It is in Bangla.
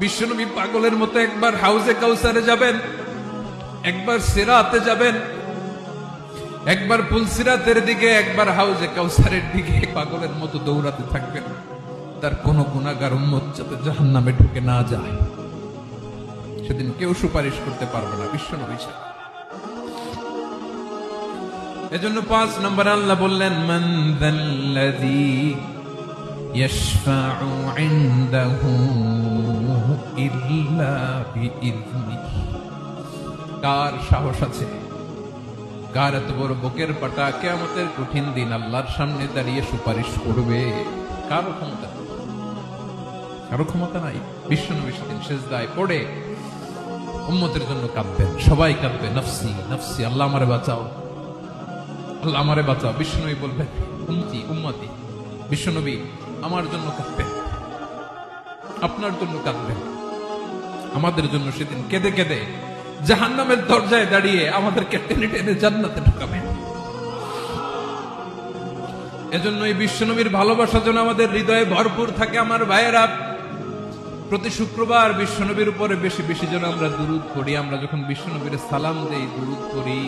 বিশ্বনবী পাগলের মতো একবার হাউজে কাউসারে যাবেন, একবার সিরাতে যাবেন, একবার পুলসিরাতের দিকে, একবার হাউজে কাউসারের দিকে পাগলের মতো দৌড়াতে থাকবেন। তার কোন গুনাহগার উম্মত যাতে জাহান্নামে ঢুকে না যায়, সেদিন কেউ সুপারিশ করতে পারবে না বিশ্বনবী ছাড়া। এজন্য 5 নম্বর আল্লাহ বললেন, মান যাল্লাযী ইয়াশফাউ ইনদাহু ইল্লা বিইযনিহি। কার সাহস আছে, কার এত বড় বুকের পাটা কিয়ামতের কঠিন দিন আল্লাহর সামনে দাঁড়িয়ে সুপারিশ করবে? কারো ক্ষমতা, কারো ক্ষমতা নাই। বিশ্বনবী সেদিন সিজদায় পড়ে উম্মতের জন্য কাঁদবেন, সবাই কাঁদবে, নফসি নফসি, আল্লাহ আমারে বাঁচাও, আল্লাহ আমারে বাঁচাও। বিশ্বনবী বলবেন, উম্মতি উম্মতি। বিশ্বনবী আমার জন্য কাঁদবেন, আপনার জন্য কাঁদবেন, আমাদের জন্য সেদিন কেঁদে কেঁদে জাহান্নামের দরজায় দাঁড়িয়ে আমাদেরকে টেনে টেনে জান্নাতে ঢুকাবেন। এজন্য এই বিশ্বনবীর ভালোবাসা যেন আমাদের হৃদয়ে ভরপুর থাকে। আমার ভাইয়েরা, প্রতি শুক্রবার বিশ্বনবীর উপরে বেশি বেশি যেন আমরা দুরূদ পড়ি। আমরা যখন বিশ্বনবীর সালাম দেই, দুরূদ পড়ি,